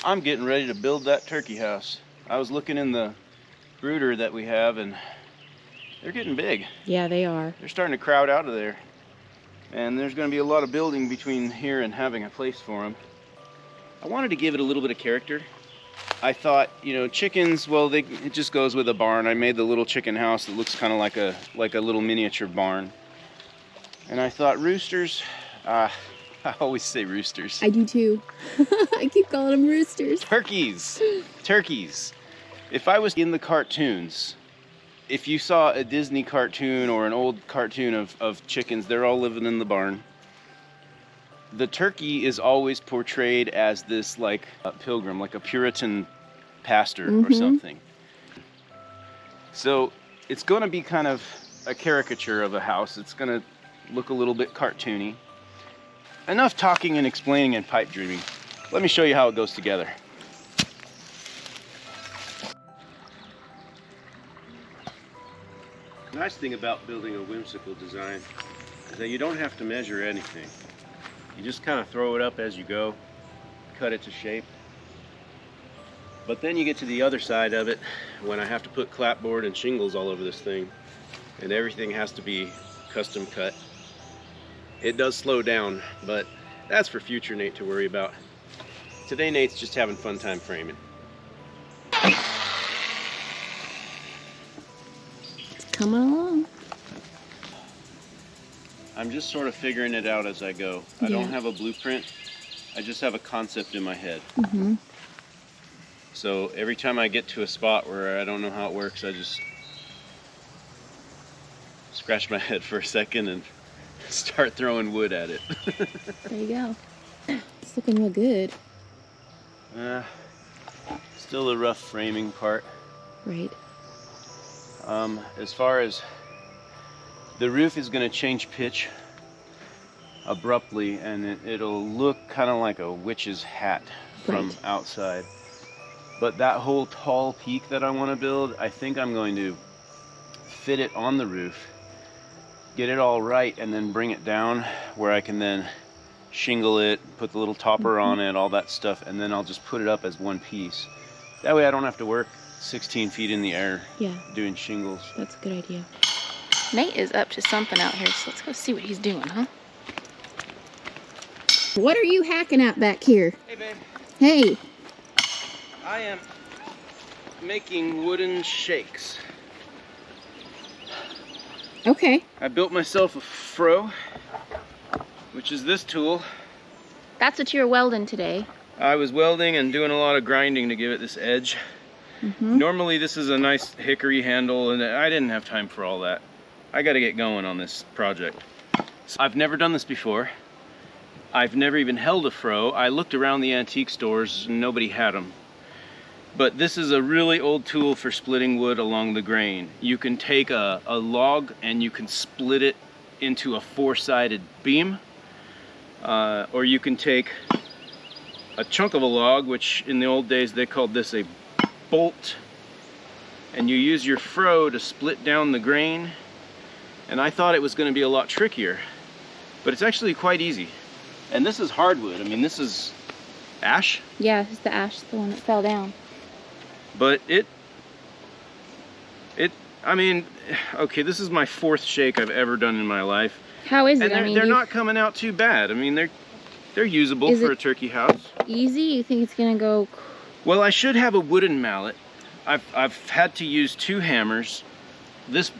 I'm getting ready to build that turkey house. I was looking in the brooder that we have, and they're getting big. Yeah, they are. They're starting to crowd out of there. And there's going to be a lot of building between here and having a place for them. I wanted to give it a little bit of character. I thought, you know, chickens, well, it just goes with a barn. I made the little chicken house that looks kind of like a little miniature barn. And I thought roosters, I always say roosters. I do too. I keep calling them roosters. Turkeys. Turkeys. If I was in the cartoons, if you saw a Disney cartoon or an old cartoon of chickens, they're all living in the barn. The turkey is always portrayed as this like a pilgrim, like a Puritan pastor or something. So it's going to be kind of a caricature of a house. It's going to look a little bit cartoony. Enough talking and explaining and pipe dreaming. Let me show you how it goes together. The nice thing about building a whimsical design is that you don't have to measure anything. You just kind of throw it up as you go, cut it to shape. But then you get to the other side of it when I have to put clapboard and shingles all over this thing, and everything has to be custom cut. It does slow down, but that's for future Nate to worry about. Today Nate's just having fun time framing. It's coming along. I'm just sort of figuring it out as I go. I don't have a blueprint. I just have a concept in my head. So every time I get to a spot where I don't know how it works, I just scratch my head for a second and start throwing wood at it. There you go. It's looking real good. Still the rough framing part. Right. As far as the roof is going to change pitch abruptly, and it'll look kind of like a witch's hat from outside. But that whole tall peak that I want to build, I think I'm going to fit it on the roof, get it all right, and then bring it down where I can then shingle it, put the little topper on it, all that stuff, and then I'll just put it up as one piece. That way I don't have to work 16 feet in the air doing shingles. That's a good idea. Nate is up to something out here, so let's go see what he's doing, huh? What are you hacking at back here? Hey, babe. Hey. I am making wooden shakes. Okay. I built myself a froe, which is this tool. That's what you were welding today. I was welding and doing a lot of grinding to give it this edge. Normally this is a nice hickory handle, and I didn't have time for all that. I got to get going on this project. So I've never done this before. I've never even held a froe. I looked around the antique stores and nobody had them. But this is a really old tool for splitting wood along the grain. You can take a log and you can split it into a four-sided beam, or you can take a chunk of a log, which in the old days they called this a bolt, and you use your froe to split down the grain. And I thought it was going to be a lot trickier, but it's actually quite easy. And this is hardwood. I mean, this is ash. Yeah, it's the ash, the one that fell down. But I mean, okay, this is my fourth shake I've ever done in my life. How is it? And they're not coming out too bad. I mean, they're usable for a turkey house. Easy? You think it's gonna go? Well, I should have a wooden mallet. I've had to use two hammers, this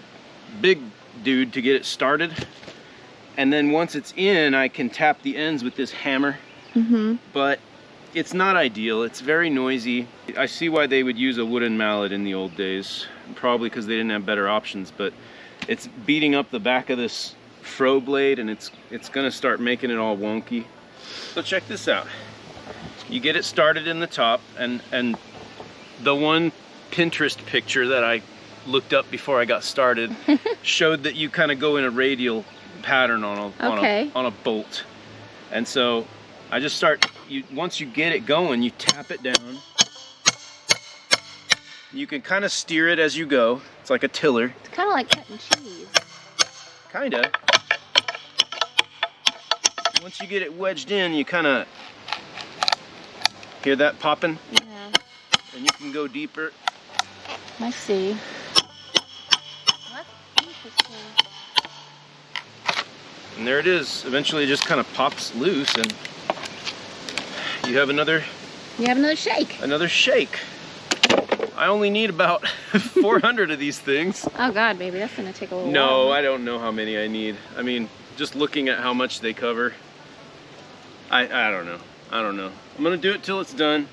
big dude to get it started, and then once it's in, I can tap the ends with this hammer. But it's not ideal. It's very noisy. I see why they would use a wooden mallet in the old days, probably because they didn't have better options, but it's beating up the back of this froe blade, and it's gonna start making it all wonky. So check this out. You get it started in the top, and the one Pinterest picture that I looked up before I got started showed that you kind of go in a radial pattern on a bolt. And so I just start, once you get it going, you tap it down. You can kind of steer it as you go. It's like a tiller. It's kind of like cutting cheese. Kind of. Once you get it wedged in, you kind of Hear that popping? Yeah. And you can go deeper. I see. That's interesting. And there it is. Eventually it just kind of pops loose and you have another shake. Another shake. I only need about 400 of these things. Oh God, baby, that's gonna take a little while. No, I don't know how many I need. I mean, just looking at how much they cover, I don't know. I don't know. I'm gonna do it till it's done.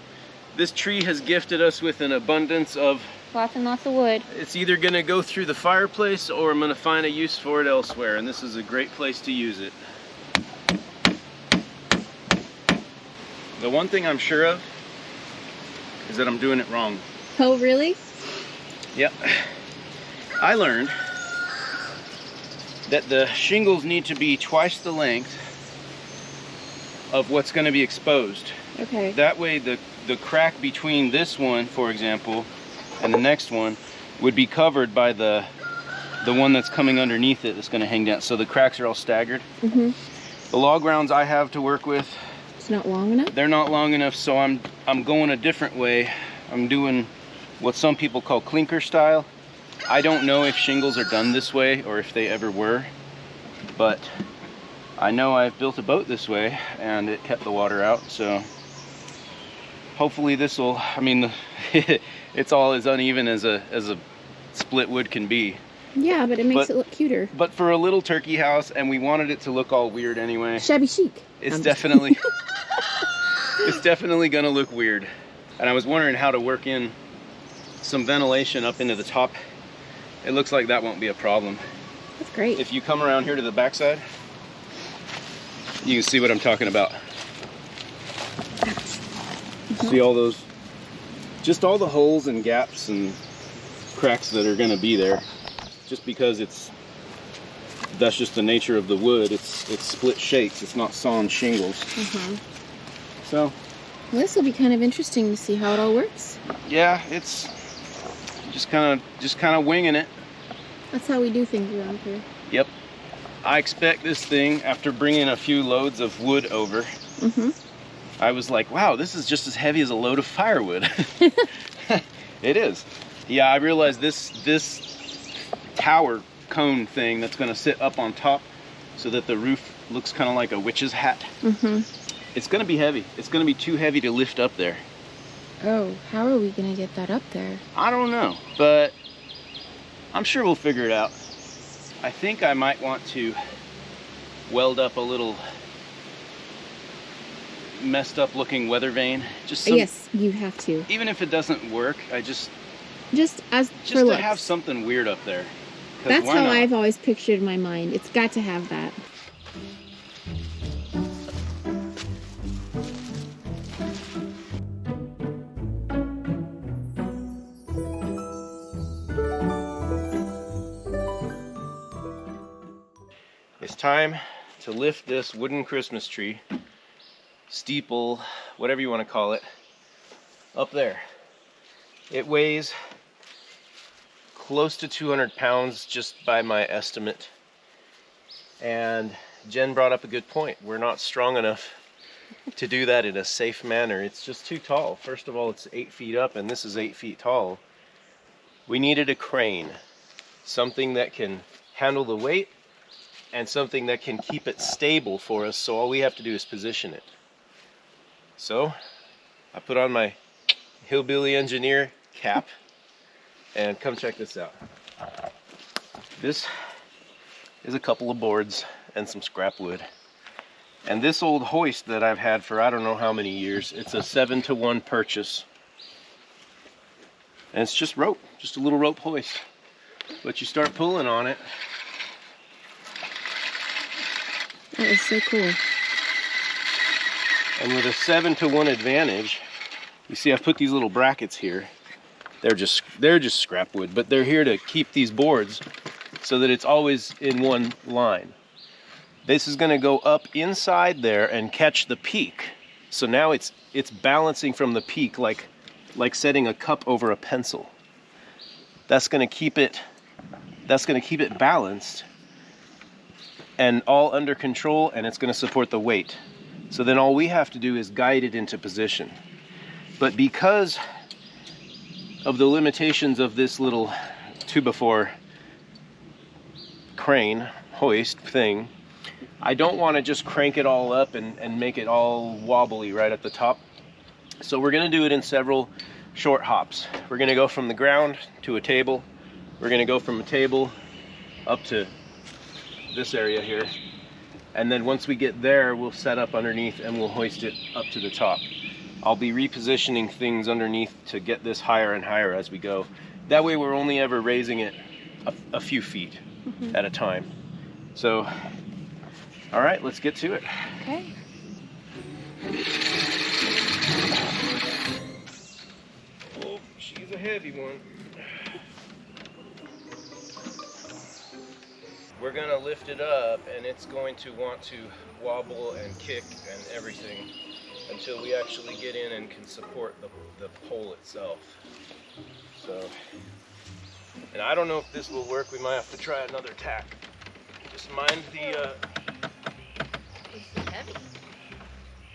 This tree has gifted us with an abundance of Lots and lots of wood. It's either gonna go through the fireplace or I'm gonna find a use for it elsewhere, and this is a great place to use it. The one thing I'm sure of is that I'm doing it wrong. Oh, really? Yep. I learned that the shingles need to be twice the length of what's going to be exposed. Okay. That way the crack between this one, for example, and the next one would be covered by the one that's coming underneath it that's going to hang down. So the cracks are all staggered. Mm-hmm. The log rounds I have to work with, It's not long enough? they're not long enough, so I'm going a different way. I'm doing what some people call clinker style. I don't know if shingles are done this way or if they ever were, but I know I've built a boat this way and it kept the water out, so hopefully this will, I mean, it's all as uneven as a split wood can be. Yeah, but it makes it look cuter. But for a little turkey house, and we wanted it to look all weird anyway. Shabby chic. It's definitely it's definitely gonna look weird. And I was wondering how to work in some ventilation up into the top. It looks like that won't be a problem. That's great. If you come around here to the backside, you can see what I'm talking about. See all those, just all the holes and gaps and cracks that are gonna be there. Just because that's just the nature of the wood. It's split shakes. It's not sawn shingles. Mm-hmm. So. Well, this will be kind of interesting to see how it all works. Yeah, it's just kind of winging it. That's how we do things around here. Yep. I expect this thing, after bringing a few loads of wood over, Mm-hmm. I was like, wow, this is just as heavy as a load of firewood. It is. Yeah, I realized this tower cone thing that's going to sit up on top so that the roof looks kind of like a witch's hat. Mm-hmm. It's going to be heavy. It's going to be too heavy to lift up there. Oh, how are we going to get that up there? I don't know, but I'm sure we'll figure it out. I think I might want to weld up a little messed up looking weather vane. Yes, you have to. Even if it doesn't work, just for to looks. have something weird up there. That's why how not? I've always pictured in my mind. It's got to have that. It's time to lift this wooden Christmas tree, steeple, whatever you want to call it, up there. It weighs close to 200 pounds just by my estimate. And Jen brought up a good point. We're not strong enough to do that in a safe manner. It's just too tall. First of all, it's 8 feet up and this is 8 feet tall. We needed a crane, something that can handle the weight and something that can keep it stable for us, so all we have to do is position it. So I put on my hillbilly engineer cap and come check this out. This is a couple of boards and some scrap wood. And this old hoist that I've had for I don't know how many years, it's a 7-to-1 purchase. And it's just rope, just a little rope hoist. But you start pulling on it. That is so cool. And with a 7-to-1 advantage, you see I've put these little brackets here. They're just scrap wood, but they're here to keep these boards so that it's always in one line. This is going to go up inside there and catch the peak. So now it's balancing from the peak like setting a cup over a pencil. That's going to keep it balanced and all under control, and it's going to support the weight. So then all we have to do is guide it into position. But because of the limitations of this little 2x4 crane hoist thing, I don't want to just crank it all up and make it all wobbly right at the top. So we're going to do it in several short hops. We're going to go from the ground to a table. We're going to go from a table up to this area here. And then once we get there, we'll set up underneath and we'll hoist it up to the top. I'll be repositioning things underneath to get this higher and higher as we go. That way we're only ever raising it a few feet at a time. So, all right, let's get to it. Okay. Oh, she's a heavy one. We're gonna lift it up and it's going to want to wobble and kick and everything until we actually get in and can support the pole itself. So, and I don't know if this will work. We might have to try another tack. Just mind the, It's heavy.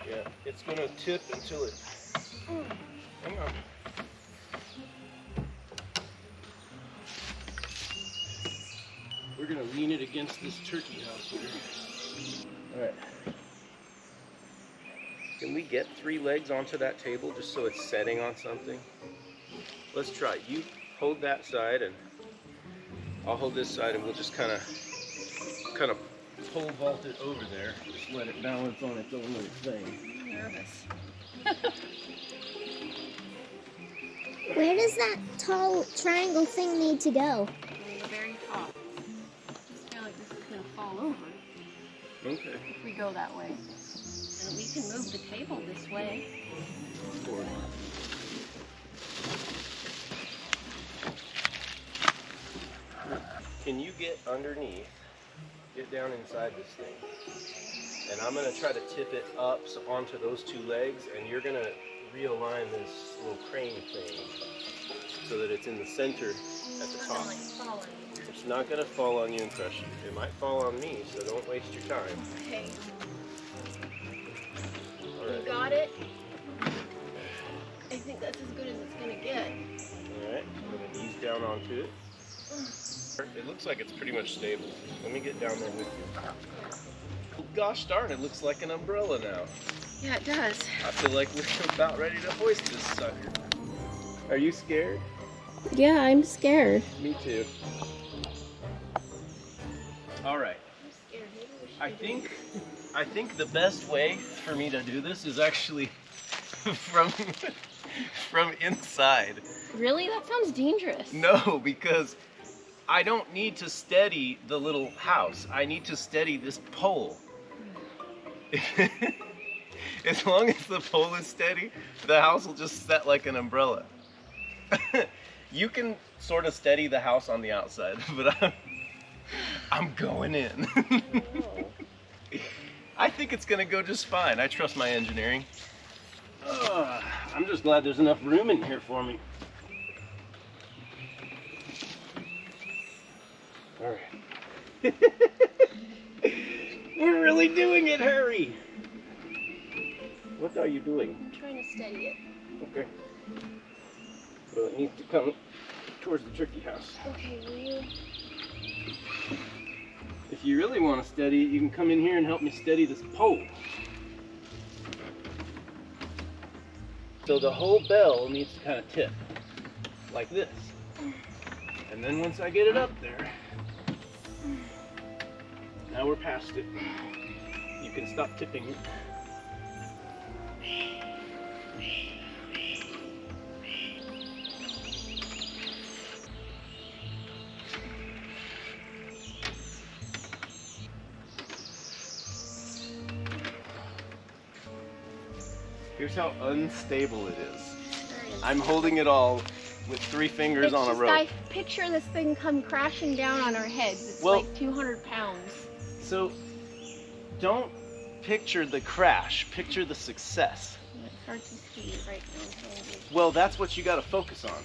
yeah, it's gonna tip until it, hang on. We're gonna lean it against this turkey house here. All right. Can we get 3 legs onto that table just so it's setting on something? Let's try. You hold that side and I'll hold this side and we'll just kind of pole vault it over there. Just let it balance on its own little thing. I'm nervous. Where does that tall triangle thing need to go? The very top. I just feel like this is gonna fall over Okay. if we go that way. And we can move the table this way. Forward. Can you get underneath, get down inside this thing? And I'm gonna try to tip it up onto those 2 legs, and you're gonna realign this little crane thing so that it's in the center at the top. It's not gonna fall on you and crush you. It might fall on me, so don't waste your time. Okay. All right. You got it? I think that's as good as it's gonna get. All right. I'm gonna ease down onto it. It looks like it's pretty much stable. Let me get down there with you. Gosh darn, it looks like an umbrella now. Yeah, it does. I feel like we're about ready to hoist this sucker. Are you scared? Yeah, I'm scared. Me too. All right. I'm scared. Maybe we should I think the best way for me to do this is actually from inside. Really? That sounds dangerous. No, because I don't need to steady the little house. I need to steady this pole. As long as the pole is steady, the house will just set like an umbrella. You can sort of steady the house on the outside, but I'm going in. I think it's gonna go just fine. I trust my engineering. I'm just glad there's enough room in here for me. All right. We're really doing it, hurry! What are you doing? I'm trying to steady it. Okay. Well, it needs to come towards the turkey house. Okay, will you? If you really want to steady it, you can come in here and help me steady this pole. So the whole bell needs to kind of tip, like this. And then once I get it up there, now we're past it, you can stop tipping it. Here's how unstable it is. I'm holding it all with 3 fingers on a rope. I picture this thing come crashing down on our heads. It's Well- like 200 pounds. So don't picture the crash, picture the success. It's hard to see right now. Well, that's what you got to focus on.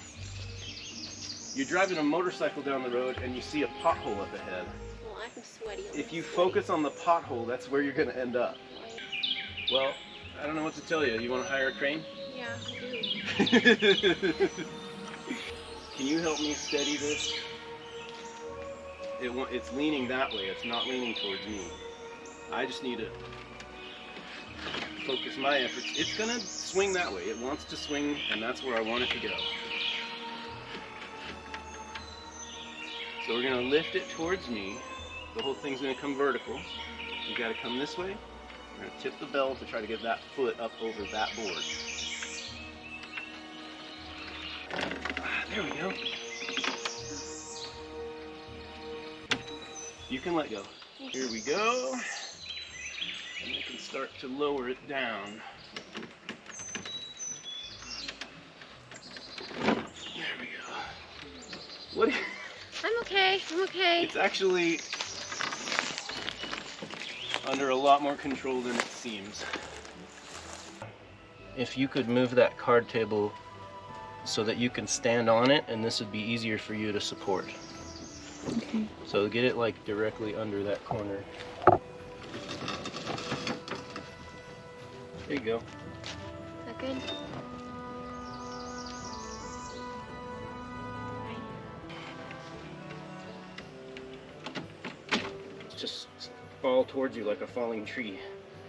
You're driving a motorcycle down the road and you see a pothole up ahead. Well, I'm sweaty. If you focus on the pothole, that's where you're going to end up. Well, I don't know what to tell you. You want to hire a crane? Yeah, I do. Can you help me steady this? It's leaning that way. It's not leaning towards me. I just need to focus my efforts. It's gonna swing that way. It wants to swing, and that's where I want it to go. So we're gonna lift it towards me. The whole thing's gonna come vertical. You gotta come this way. We're gonna tip the bell to try to get that foot up over that board. There we go. You can let go. Here we go. And I can start to lower it down. There we go. What? I'm okay. I'm okay. It's actually under a lot more control than it seems. If you could move that card table so that you can stand on it, and this would be easier for you to support. Okay. So get it like directly under that corner. There you go. Is that good? Just fall towards you like a falling tree.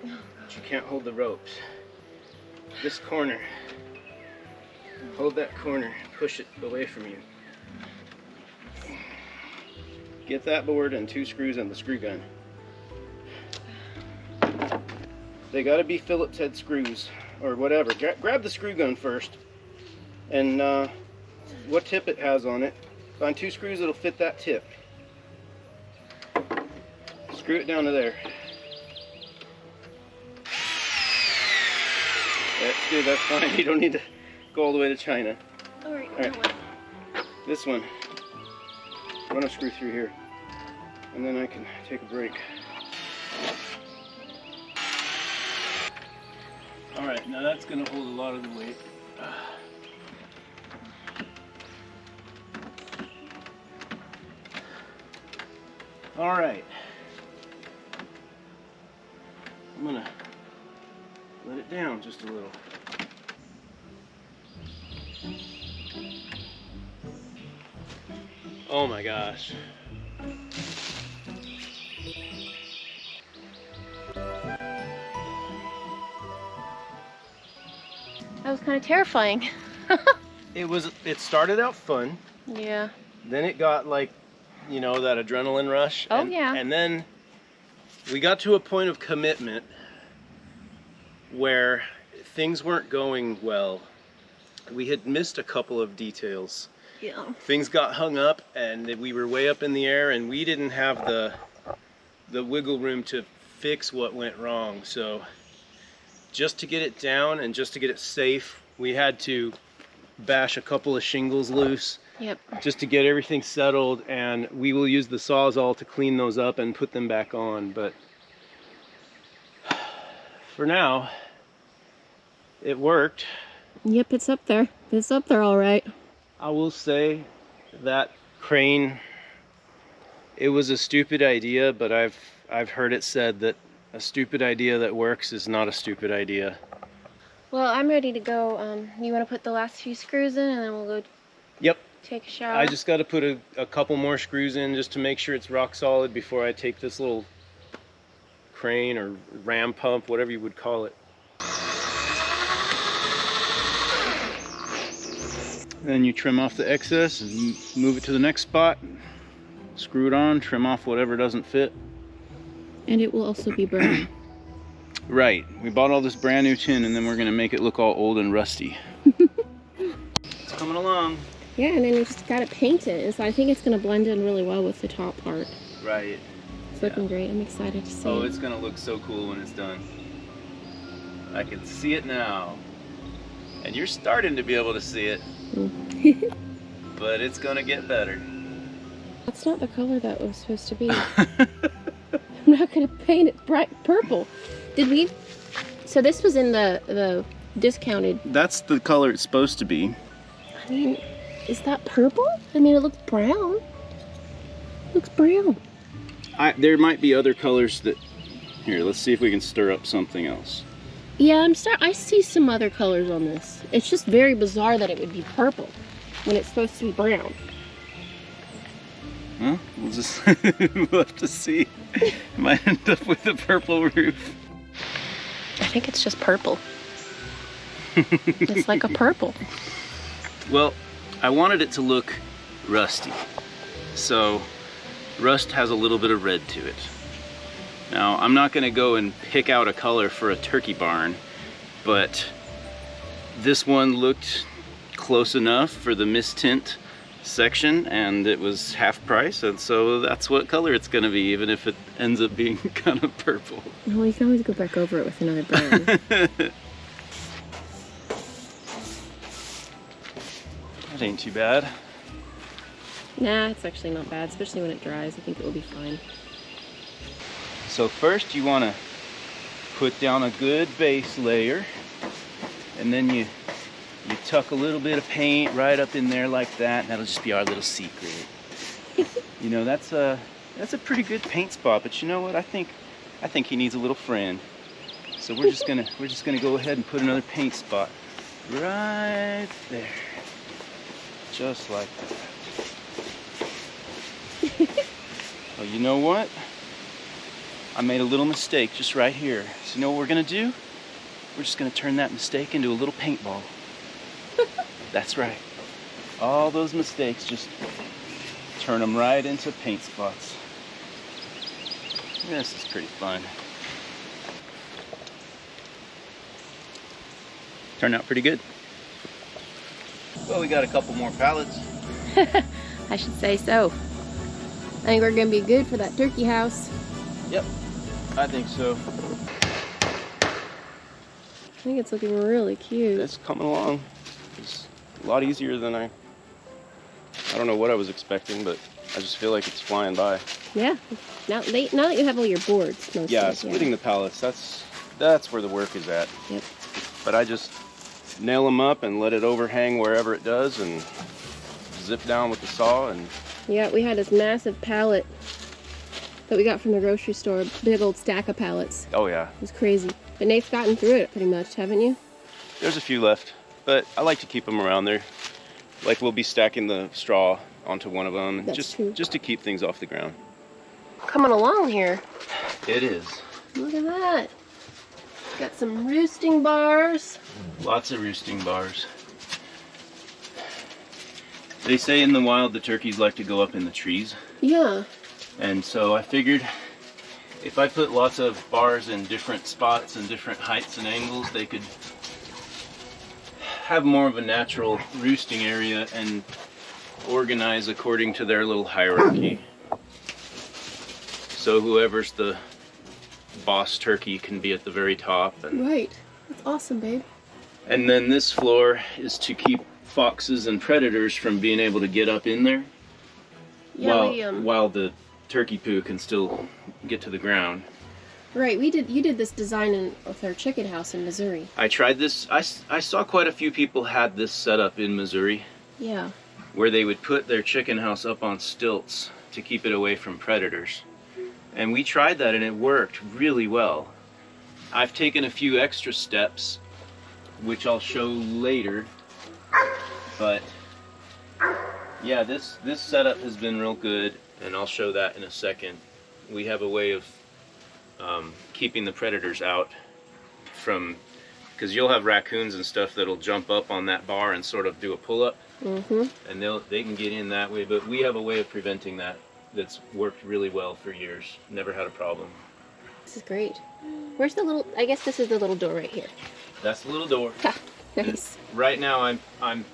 But you can't hold the ropes. This corner. Hold that corner. Push it away from you. Get that board and 2 screws and the screw gun. They gotta be Phillips head screws or whatever. Grab the screw gun first, and what tip it has on it. Find 2 screws that'll fit that tip. Screw it down to there. That's good, that's fine. You don't need to go all the way to China. Alright, All right. This one, run a screw through here, and then I can take a break. All right, now that's going to hold a lot of the weight. All right. I'm going to let it down just a little. Oh my gosh. That was kind of terrifying. It started out fun. Yeah. Then it got like, you know, that adrenaline rush. Oh, and, yeah. And then we got to a point of commitment where things weren't going well. We had missed a couple of details. Yeah. Things got hung up and we were way up in the air and we didn't have the wiggle room to fix what went wrong. So just to get it down and just to get it safe, we had to bash a couple of shingles loose. Yep. Just to get everything settled, and we will use the Sawzall to clean those up and put them back on. But for now, it worked. Yep, it's up there. It's up there all right. I will say that crane, it was a stupid idea, but I've heard it said that a stupid idea that works is not a stupid idea. Well, I'm ready to go. You want to put the last few screws in and then we'll go Yep. take a shower? I just got to put a couple more screws in just to make sure it's rock solid before I take this little crane or ram pump, whatever you would call it. Then you trim off the excess and move it to the next spot. Screw it on, trim off whatever doesn't fit. And it will also be brown. Right. We bought all this brand new tin and then we're going to make it look all old and rusty. It's coming along. Yeah, and then you just gotta paint it. And so I think it's gonna blend in really well with the top part. Right. It's looking great. I'm excited to see Oh, it. it's going to look so cool when it's done. I can see it now. And you're starting to be able to see it. But it's going to get better. That's not the color that was supposed to be. I'm not gonna paint it bright purple. Did we? So this was in the discounted. That's the color it's supposed to be. I mean, is that purple? I mean, it looks brown. It looks brown. There might be other colors that... Here, let's see if we can stir up something else. Yeah, I see some other colors on this. It's just very bizarre that it would be purple when it's supposed to be brown. Well, we'll have to see. Might end up with a purple roof. I think it's just purple. It's like a purple. Well, I wanted it to look rusty. So, rust has a little bit of red to it. Now, I'm not gonna go and pick out a color for a turkey barn, but this one looked close enough for the mist-tint section, and it was half price, and so that's what color it's gonna be, even if it ends up being kind of purple. Well, you can always go back over it with another brown. That ain't too bad. Nah, it's actually not bad, especially when it dries. I think it will be fine. So first you want to put down a good base layer, and then you tuck a little bit of paint right up in there like that, and that'll just be our little secret. You know, that's a pretty good paint spot, but you know what? I think he needs a little friend. So we're just gonna go ahead and put another paint spot right there. Just like that. Oh, you know what? I made a little mistake just right here. So you know what we're gonna do? We're just gonna turn that mistake into a little paintball. That's right. All those mistakes, just turn them right into paint spots. This is pretty fun. Turned out pretty good. Well, we got a couple more pallets. I should say so. I think we're gonna be good for that turkey house. Yep, I think so. I think it's looking really cute. It's coming along. It's a lot easier than I don't know what I was expecting, but I just feel like it's flying by. Yeah. Now that you have all your boards, mostly. Yeah, splitting the pallets, that's where the work is at. Yep. But I just nail them up and let it overhang wherever it does, and zip down with the saw. And yeah, we had this massive pallet that we got from the grocery store, big old stack of pallets. oh yeah, It was crazy. But Nate's gotten through it pretty much, haven't you? there's a few left, but I like to keep them around there. Like we'll be stacking the straw onto one of them, That's true. just to keep things off the ground. Coming along here. It is. Look at that. Got some roosting bars. Lots of roosting bars. They say in the wild the turkeys like to go up in the trees. Yeah. And so I figured if I put lots of bars in different spots and different heights and angles, they could have more of a natural roosting area and organize according to their little hierarchy. So whoever's the boss turkey can be at the very top. Right. That's awesome, babe. And then this floor is to keep foxes and predators from being able to get up in there. Yeah, while the turkey poo can still get to the ground. Right, you did this design with our chicken house in Missouri. I tried this. I saw quite a few people had this set up in Missouri, Yeah. where they would put their chicken house up on stilts to keep it away from predators. And we tried that and it worked really well. I've taken a few extra steps, which I'll show later, but yeah, this setup has been real good, and I'll show that in a second. We have a way of keeping the predators out from, because you'll have raccoons and stuff that'll jump up on that bar and sort of do a pull-up, and they can get in that way, but we have a way of preventing that that's worked really well for years. Never had a problem. This is great. Where's the little, I guess this is the little door right here. That's the little door. Ha, nice. Right now I'm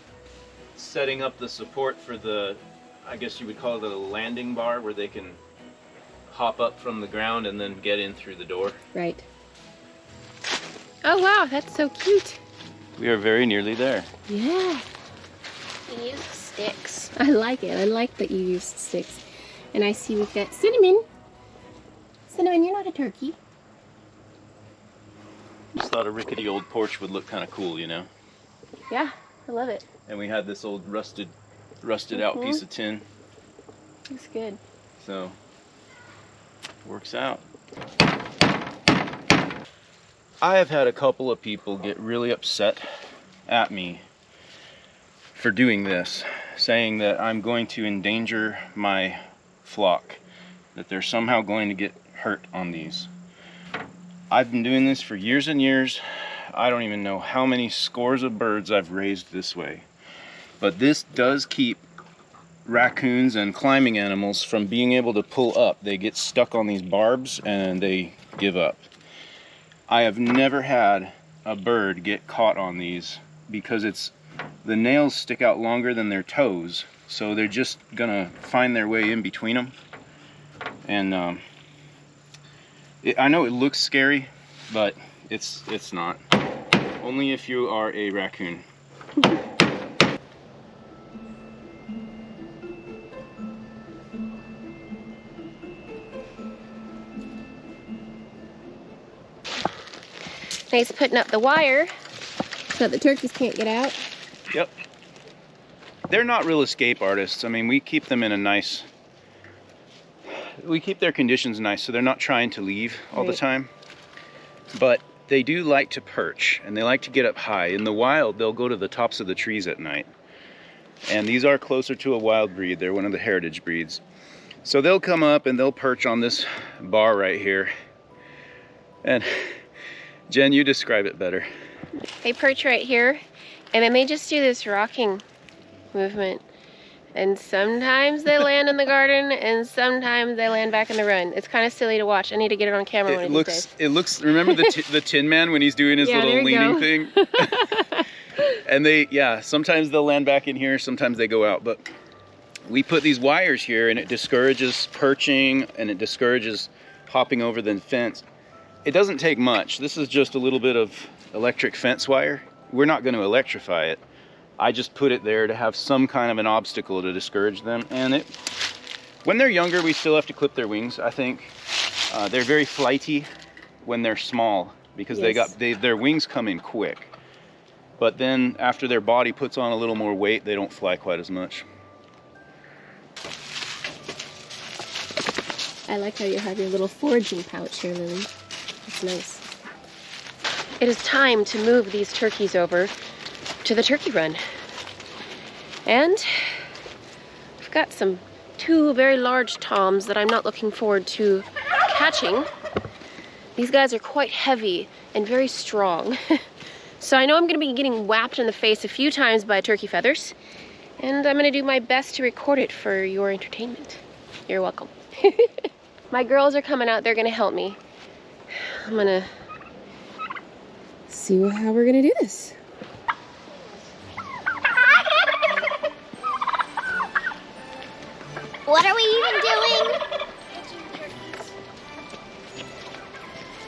setting up the support for the, I guess you would call it a landing bar, where they can hop up from the ground and then get in through the door. Right. Oh wow, that's so cute. We are very nearly there. Yeah. You use sticks. I like it. I like that you used sticks. And I see we've got Cinnamon. Cinnamon, you're not a turkey. Just thought a rickety old porch would look kind of cool, you know? Yeah, I love it. And we had this old rusted out piece of tin. Looks good. So, works out. I have had a couple of people get really upset at me for doing this, saying that I'm going to endanger my flock, that they're somehow going to get hurt on these. I've been doing this for years and years. I don't even know how many scores of birds I've raised this way. But this does keep raccoons and climbing animals from being able to pull up. They get stuck on these barbs and they give up. I have never had a bird get caught on these because the nails stick out longer than their toes, so they're just gonna find their way in between them. And I know it looks scary, but it's not. Only if you are a raccoon. Nice putting up the wire so the turkeys can't get out. Yep. They're not real escape artists. I mean, we keep them in a nice... We keep their conditions nice, so they're not trying to leave all the time. But they do like to perch, and they like to get up high. In the wild, they'll go to the tops of the trees at night. And these are closer to a wild breed. They're one of the heritage breeds. So they'll come up and they'll perch on this bar right here. And Jen, you describe it better. They perch right here, and then they just do this rocking movement. And sometimes they land in the garden, and sometimes they land back in the run. It's kind of silly to watch. I need to get it on camera one of these days. It looks, remember the Tin Man when he's doing his little leaning thing? And sometimes they'll land back in here, sometimes they go out. But we put these wires here, and it discourages perching, and it discourages hopping over the fence. It doesn't take much. This is just a little bit of electric fence wire. We're not going to electrify it. I just put it there to have some kind of an obstacle to discourage them. And when they're younger, we still have to clip their wings, I think. They're very flighty when they're small because their wings come in quick. But then after their body puts on a little more weight, they don't fly quite as much. I like how you have your little foraging pouch here, Lily. It's nice. It is time to move these turkeys over to the turkey run. And I've got two very large toms that I'm not looking forward to catching. These guys are quite heavy and very strong. So I know I'm gonna be getting whapped in the face a few times by turkey feathers, and I'm gonna do my best to record it for your entertainment. You're welcome. My girls are coming out, they're gonna help me. I'm gonna see how we're gonna do this. What are we even doing?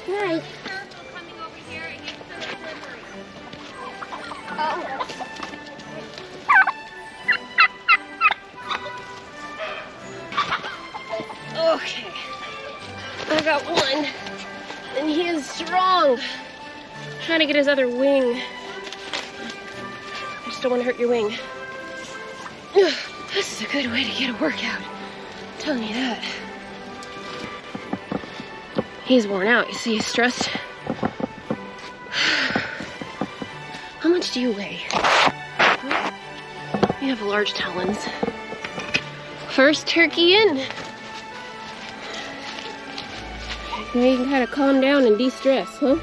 Right. Okay. I got one. And he is strong. Trying to get his other wing. I just don't want to hurt your wing. This is a good way to get a workout. I'm telling you that. He's worn out. You see, he's stressed. How much do you weigh? You have large talons. First turkey in. Now you can kind of calm down and de-stress, huh?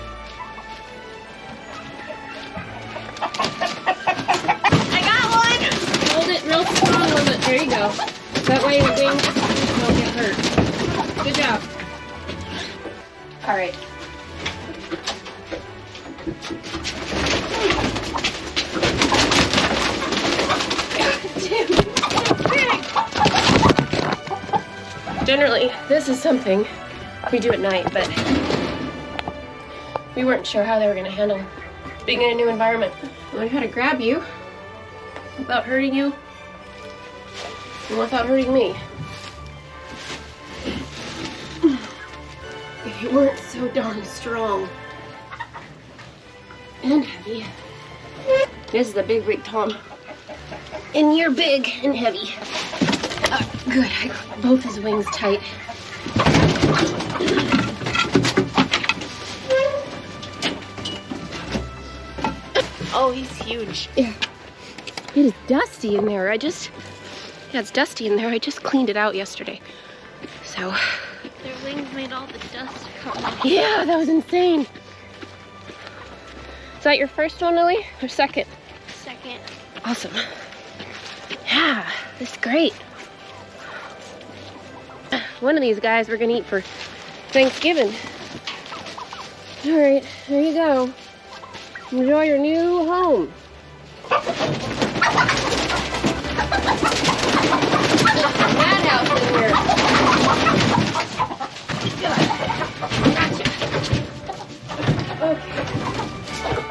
I got one! Hold it real strong with it. There you go. That way your wings don't get hurt. Good job. All right. Generally, this is something we do at night, but we weren't sure how they were going to handle being in a new environment. Learn how to grab you without hurting you and without hurting me. If you weren't so darn strong and heavy. This is a big Tom. And you're big and heavy. Good, I got both his wings tight. Oh, he's huge. Yeah. It is dusty in there. Yeah, it's dusty in there. I just cleaned it out yesterday. So. Their wings made all the dust come off. Yeah, that was insane. Is that your first one, Lily, or second? Second. Awesome. Yeah, this is great. One of these guys we're gonna eat for Thanksgiving. All right, there you go. Enjoy your new home. Madhouse in here. Gotcha. Okay.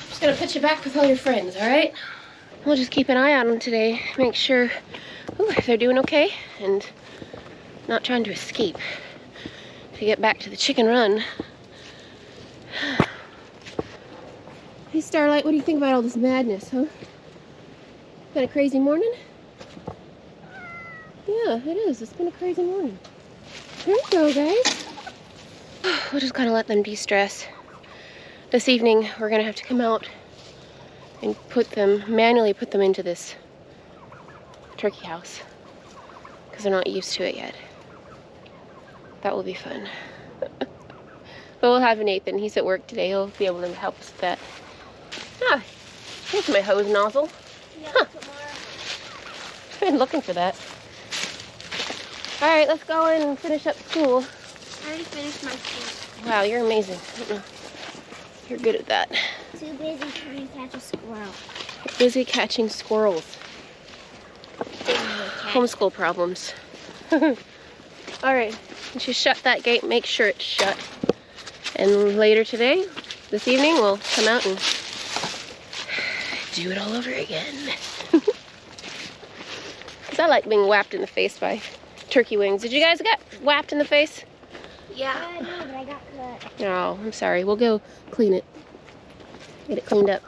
Just gonna put you back with all your friends, all right? We'll just keep an eye on them today, make sure if they're doing okay and not trying to escape to get back to the chicken run. Hey Starlight, what do you think about all this madness, huh? Been a crazy morning? Yeah, it is. It's been a crazy morning. There you go, guys. We'll just kind of let them de-stress. This evening, we're gonna have to come out and manually put them into this turkey house because they're not used to it yet. That will be fun. But we'll have Nathan. He's at work today. He'll be able to help us with that. Ah, here's my hose nozzle. Yeah, Huh. tomorrow. I've been looking for that. All right, let's go in and finish up school. I already finished my school. Wow, you're amazing. I don't know. You're good at that. Too busy trying to catch a squirrel. Busy catching squirrels. Homeschool problems. All right, once you shut that gate, make sure it's shut. And later today, this evening, we'll come out and do it all over again. Because I like being whapped in the face by turkey wings. Did you guys get whapped in the face? Yeah. I know, but I got cut. Oh, I'm sorry. We'll go clean it. Get it cleaned up.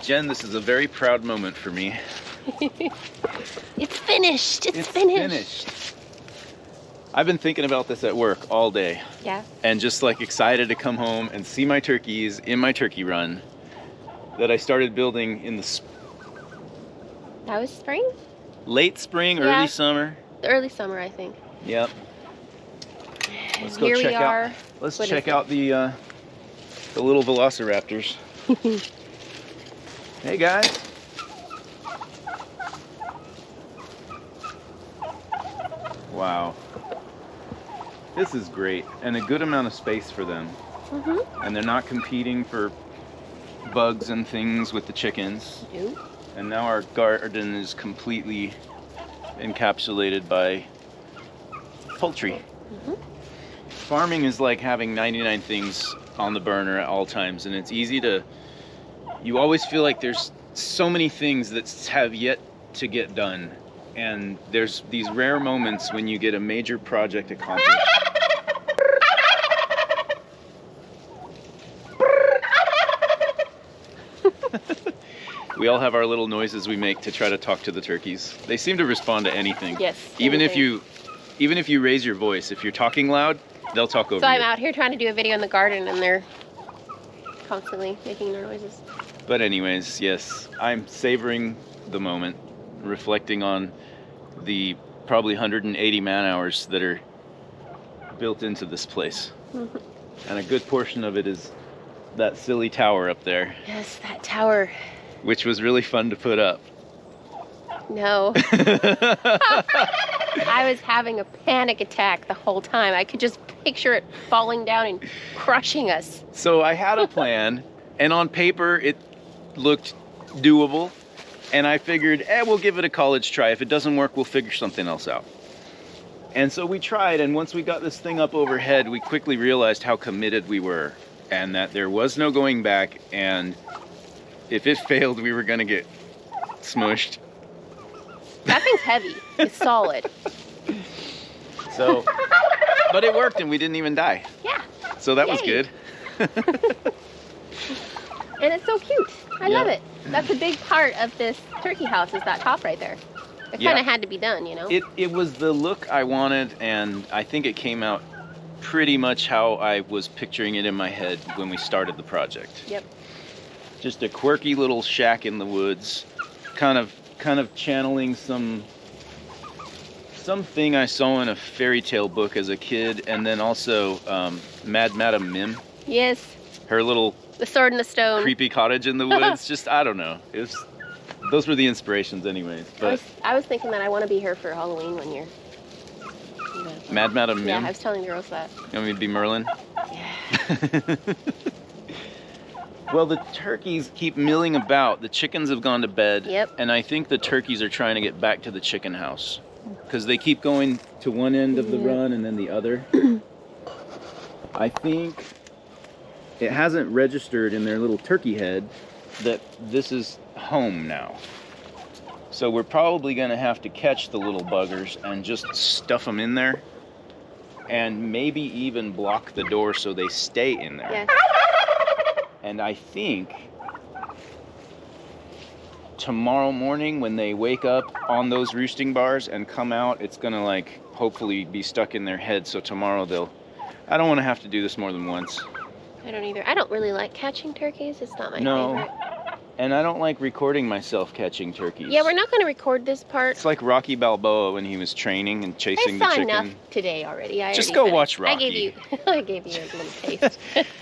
Jen, this is a very proud moment for me. It's finished. It's finished. I've been thinking about this at work all day. Yeah. And just like excited to come home and see my turkeys in my turkey run that I started building in the That was spring? late spring, Yeah. early summer. The early summer, I think. Yep. Let's go Here check we are. out. Let's What check is out the little velociraptors. Hey guys. Wow. This is great, and a good amount of space for them. And they're not competing for bugs and things with the chickens. Nope. And now our garden is completely encapsulated by poultry. Farming is like having 99 things on the burner at all times, and it's easy to, you always feel like there's so many things that have yet to get done, and there's these rare moments when you get a major project accomplished. We all have our little noises we make to try to talk to the turkeys. They seem to respond to anything. Yes. Even if anything. you raise your voice, if you're talking loud, they'll talk over So I'm you. out here trying to do a video in the garden and they're constantly making their noises. But anyways, yes, I'm savoring the moment, reflecting on the probably 180 man hours that are built into this place. And a good portion of it is that silly tower up there, Yes, that tower. which was really fun to put up. No. I was having a panic attack the whole time. I could just picture it falling down and crushing us. So I had a plan, and on paper it looked doable, and I figured, we'll give it a college try. If it doesn't work, we'll figure something else out. And so we tried, and once we got this thing up overhead, we quickly realized how committed we were, and that there was no going back, and if it failed, we were gonna get smushed. That thing's heavy. It's solid. So, but it worked, and we didn't even die. Yeah. So that was Yay. good. And it's so cute. I love it. That's a big part of this turkey house is that top right there. It kind of had to be done, you know? It was the look I wanted, and I think it came out pretty much how I was picturing it in my head when we started the project. Yep. Just a quirky little shack in the woods, kind of channeling something I saw in a fairy tale book as a kid, and then also Mad Madam Mim. Yes. Her little The Sword in the Stone. creepy cottage in the woods. Just, I don't know. Those were the inspirations anyways. But I was thinking that I want to be here for Halloween one year. Mad Madam Mim? Yeah, I was telling the girls that. You want me to be Merlin? Yeah. Well, the turkeys keep milling about. The chickens have gone to bed. Yep. And I think the turkeys are trying to get back to the chicken house. Because they keep going to one end of the run and then the other. I think it hasn't registered in their little turkey head that this is home now. So we're probably going to have to catch the little buggers and just stuff them in there. And maybe even block the door so they stay in there. Yeah. And I think tomorrow morning when they wake up on those roosting bars and come out, it's gonna like hopefully be stuck in their head. So tomorrow I don't want to have to do this more than once. I don't either. I don't really like catching turkeys. It's not my favorite. And I don't like recording myself catching turkeys. Yeah, we're not going to record this part. It's like Rocky Balboa when he was training and chasing the chicken. I saw enough today already. Just go watch Rocky. I gave you a little taste.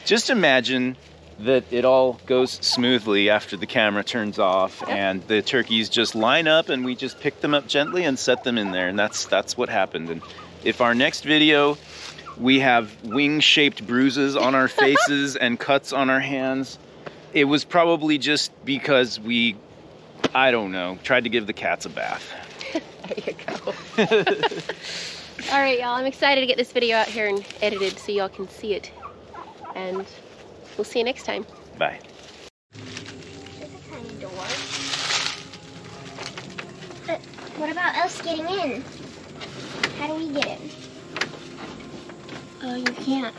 Just imagine that it all goes smoothly after the camera turns off and the turkeys just line up and we just pick them up gently and set them in there, and that's what happened. And if our next video we have wing-shaped bruises on our faces and cuts on our hands, it was probably just because we, I don't know, tried to give the cats a bath. There you go. All right, y'all, I'm excited to get this video out here and edited so y'all can see it. And we'll see you next time. Bye. There's a tiny door. But what about us getting in? How do we get in? Oh, you can't.